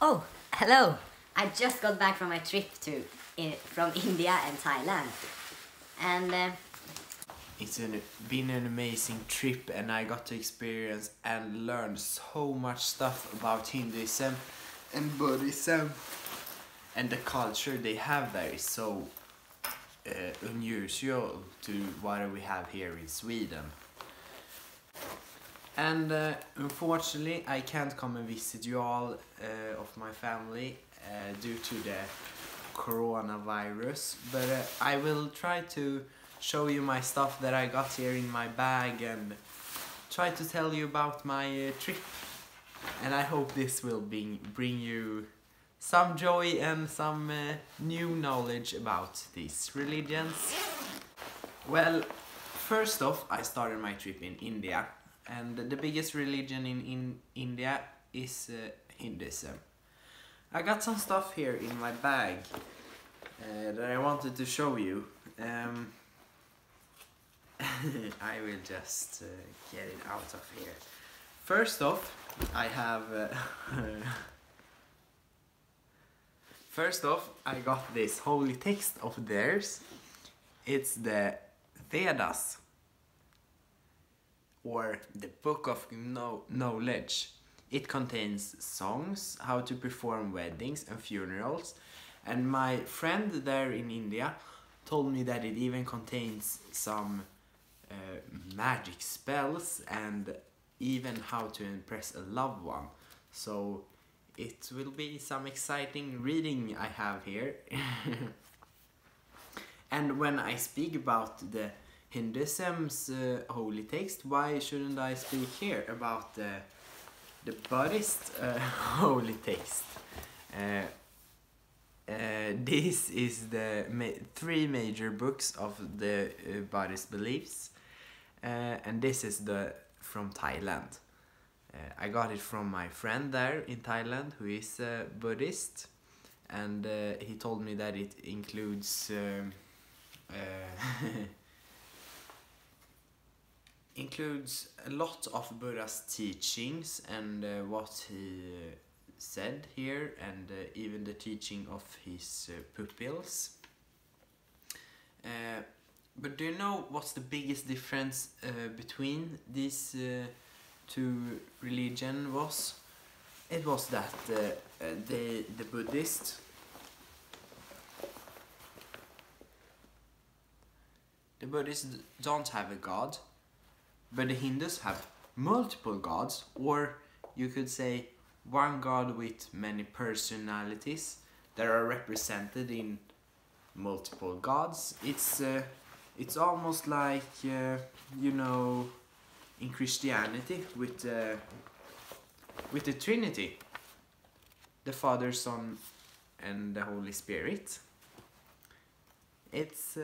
Oh, hello! I just got back from my trip from India and Thailand. And It's been an amazing trip, and I got to experience and learn so much stuff about Hinduism and Buddhism. And the culture they have there is so unusual to what we have here in Sweden. And unfortunately I can't come and visit you all of my family due to the coronavirus, but I will try to show you my stuff that I got here in my bag and try to tell you about my trip. And I hope this will bring you some joy and some new knowledge about these religions. Well, first off, I started my trip in India, and the biggest religion in India is Hinduism. I got some stuff here in my bag that I wanted to show you. I will just get it out of here. First off, I have first off, I got this holy text of theirs. It's the Vedas, or the Book of Knowledge. It contains songs, how to perform weddings and funerals, and my friend there in India told me that it even contains some magic spells and even how to impress a loved one. So it will be some exciting reading I have here. And when I speak about the Hinduism's holy text, why shouldn't I speak here about the Buddhist holy text? This is the three major books of the Buddhist beliefs, and this is from Thailand. I got it from my friend there in Thailand who is a Buddhist, and he told me that it includes includes a lot of Buddha's teachings and what he said here, and even the teaching of his pupils. But do you know what's the biggest difference between these two religions was? It was that the Buddhists don't have a god, but the Hindus have multiple gods, or you could say one god with many personalities that are represented in multiple gods. It's almost like you know, in Christianity with the Trinity, the Father, Son, and the Holy Spirit. It's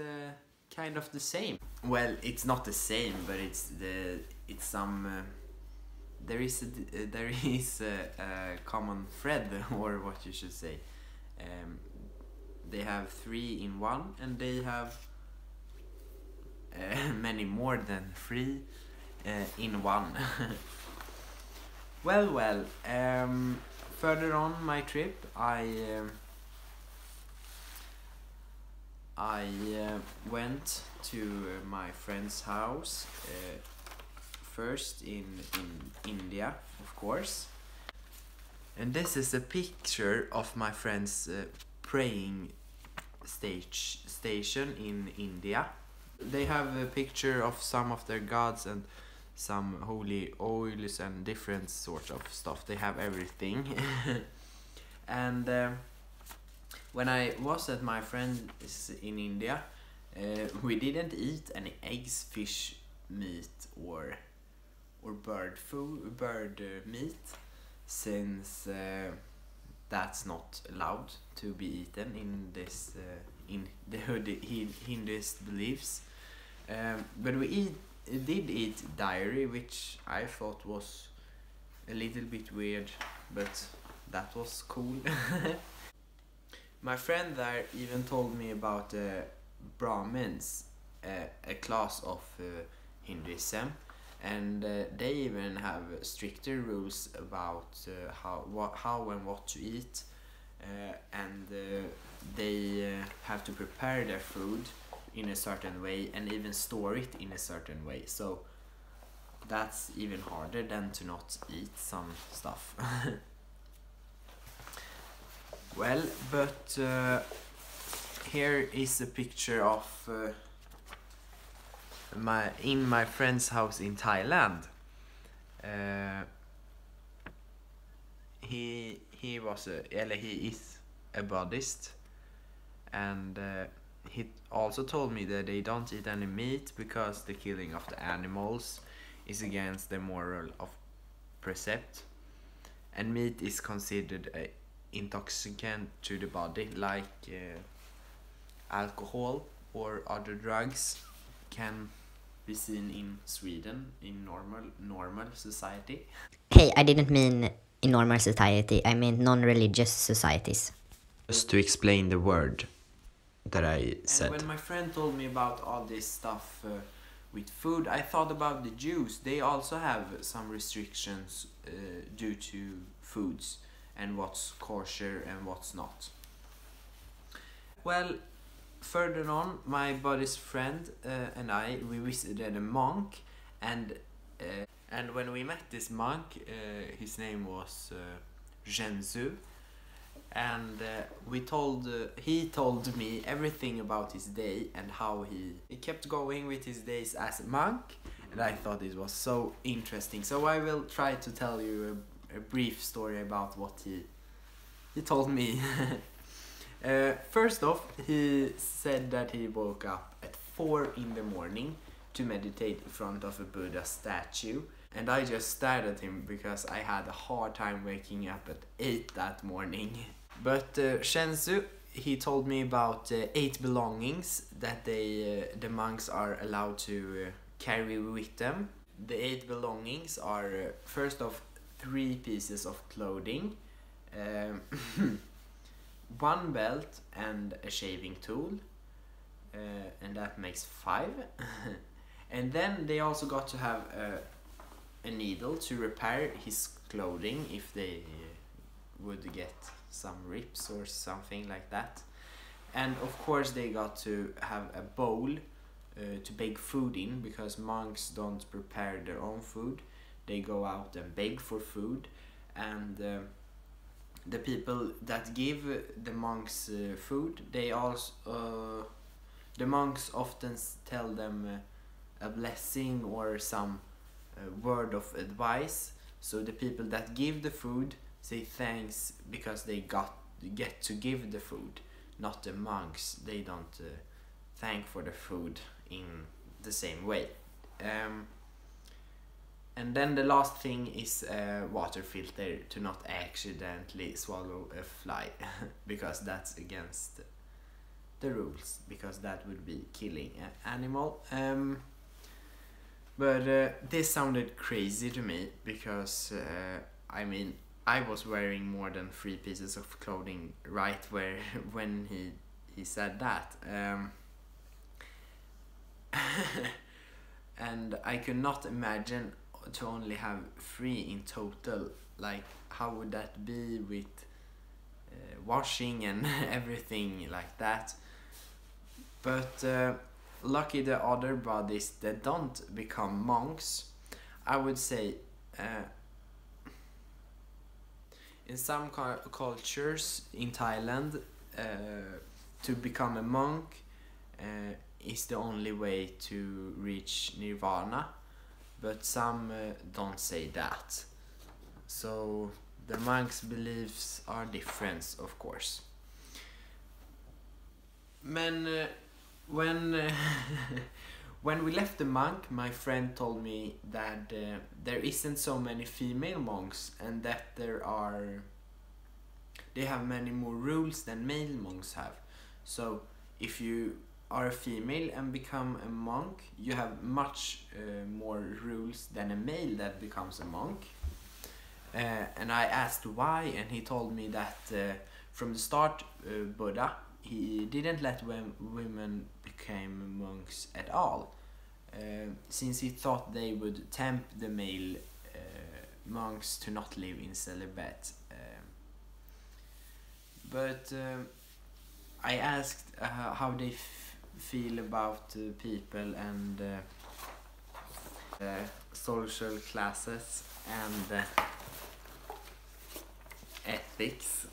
kind of the same. Well, it's not the same, but it's some there is a common thread, or what you should say. They have three in one, and they have many more than three in one. Well, further on my trip, I went to my friend's house, first in India, of course. And this is a picture of my friend's praying station in India. They have a picture of some of their gods and some holy oils and different sorts of stuff. They have everything. And when I was at my friend's in India, we didn't eat any eggs, fish, meat, or bird meat, since that's not allowed to be eaten in this in the Hinduist beliefs. But we did eat dairy, which I thought was a little bit weird, but that was cool. My friend there even told me about Brahmins, a class of Hinduism, and they even have stricter rules about how and what to eat, and they have to prepare their food in a certain way and even store it in a certain way. So that's even harder than to not eat some stuff. Well, but here is a picture of my friend's house in Thailand. He is a Buddhist, and he also told me that they don't eat any meat because the killing of the animals is against the moral of precept, and meat is considered a intoxicant to the body, like alcohol or other drugs can be seen in Sweden in normal society. Hey, I didn't mean in normal society, I meant non-religious societies. Just to explain the word that I said. And when my friend told me about all this stuff with food, I thought about the Jews. They also have some restrictions due to foods and what's kosher and what's not. Well, further on, my Buddhist friend and we visited a monk, and when we met this monk, his name was Zhenzu, and he told me everything about his day and how he kept going with his days as a monk, and I thought it was so interesting. So I will try to tell you a brief story about what he told me. First off, he said that he woke up at 4 in the morning to meditate in front of a Buddha statue, and I just stared at him because I had a hard time waking up at 8 that morning. But Shensu, he told me about 8 belongings that the monks are allowed to carry with them. The 8 belongings are first off 3 pieces of clothing, 1 belt and a shaving tool, and that makes 5. And then they also got to have a needle to repair his clothing if they would get some rips or something like that. And of course they got to have a bowl to bake food in, because monks don't prepare their own food. They go out and beg for food, and the people that give the monks food, they also the monks often tell them a blessing or some word of advice. So the people that give the food say thanks because they get to give the food, not the monks. They don't thank for the food in the same way. And then the last thing is a water filter to not accidentally swallow a fly, because that's against the rules, because that would be killing an animal. But this sounded crazy to me, because I mean, I was wearing more than 3 pieces of clothing right when he said that. And I could not imagine to only have 3 in total. Like, how would that be with washing and everything like that? But lucky the other Buddhists that don't become monks. I would say in some cultures in Thailand, to become a monk is the only way to reach nirvana, but some don't say that. So the monks' beliefs are different, of course. When when we left the monk, my friend told me that there isn't so many female monks, and that they have many more rules than male monks have. So if you are a female and become a monk, you have much more rules than a male that becomes a monk. And I asked why, and he told me that from the start, Buddha, he didn't let women become monks at all. since he thought they would tempt the male monks to not live in celibate. But I asked how they feel about people and social classes and ethics.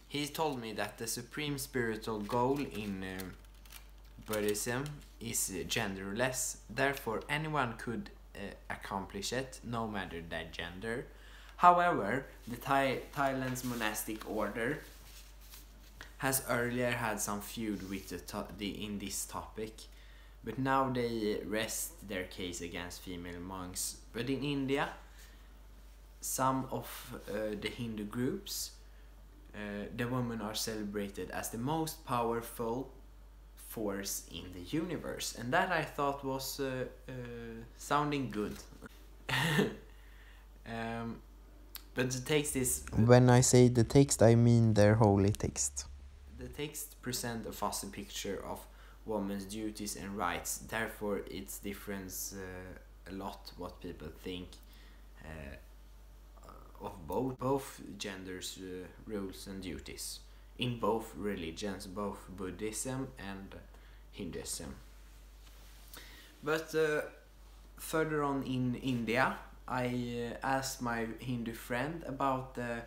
He told me that the supreme spiritual goal in Buddhism is genderless, therefore anyone could accomplish it, no matter their gender. However, the Thailand's monastic order has earlier had some feud with in this topic, but now they rest their case against female monks. But in India, some of the Hindu groups, the women are celebrated as the most powerful force in the universe, and that I thought was sounding good. But the text is... When I say the text, I mean their holy text. The text presents a fuzzy picture of women's duties and rights, therefore it differs a lot what people think of both genders' rules and duties in both religions, both Buddhism and Hinduism. But further on in India, I asked my Hindu friend about the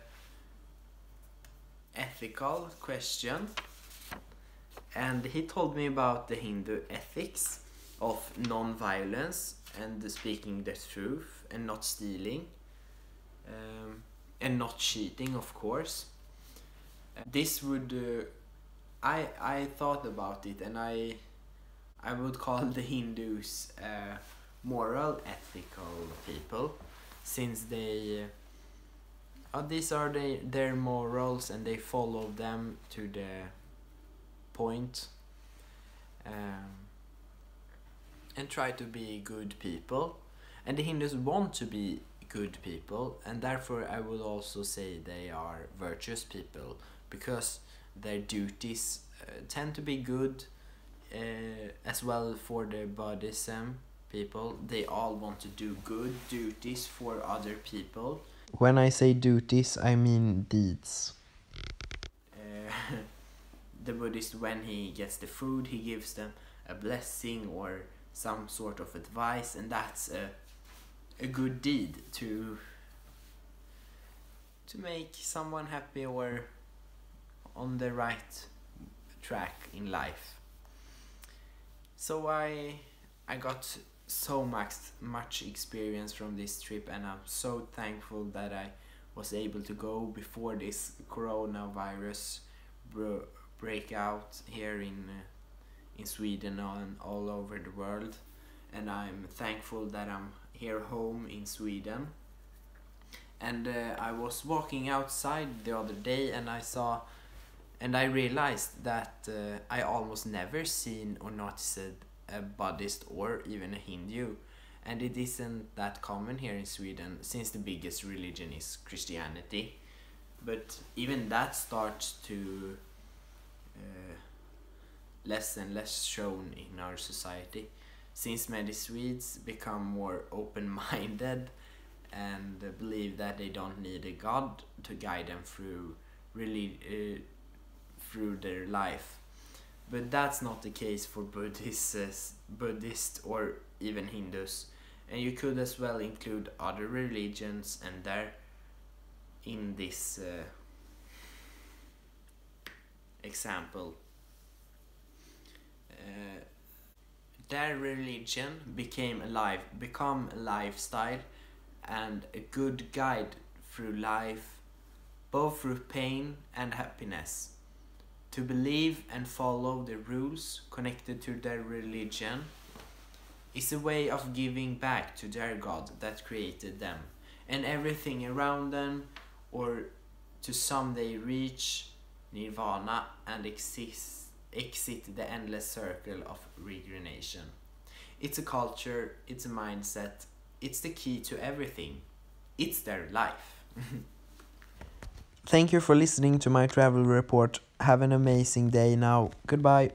ethical question, and he told me about the Hindu ethics of non-violence and speaking the truth and not stealing and not cheating, of course. This would I thought about it, and I would call the Hindus moral, ethical people, since they these are their morals and they follow them to the point, and try to be good people, and the Hindus want to be good people, and therefore I would also say they are virtuous people, because their duties tend to be good, as well for the Buddhism people. They all want to do good duties for other people. When I say duties, I mean deeds. The Buddhist, when he gets the food, he gives them a blessing or some sort of advice, and that's a good deed to make someone happy or on the right track in life. So I got so much experience from this trip, and I'm so thankful that I was able to go before this coronavirus break out here in Sweden and all over the world. And I'm thankful that I'm here home in Sweden. And I was walking outside the other day, and I realized that I almost never seen or noticed a Buddhist or even a Hindu, and it isn't that common here in Sweden, since the biggest religion is Christianity. But even that starts to less and less shown in our society, since many Swedes become more open-minded and believe that they don't need a god to guide them through their life. But that's not the case for Buddhists or even Hindus, and you could as well include other religions and there in this example. Their religion become a lifestyle and a good guide through life, both through pain and happiness. To believe and follow the rules connected to their religion is a way of giving back to their God that created them and everything around them, or to someday reach nirvana and exit the endless circle of reincarnation. It's a culture, it's a mindset, it's the key to everything. It's their life. Thank you for listening to my travel report. Have an amazing day now. Goodbye.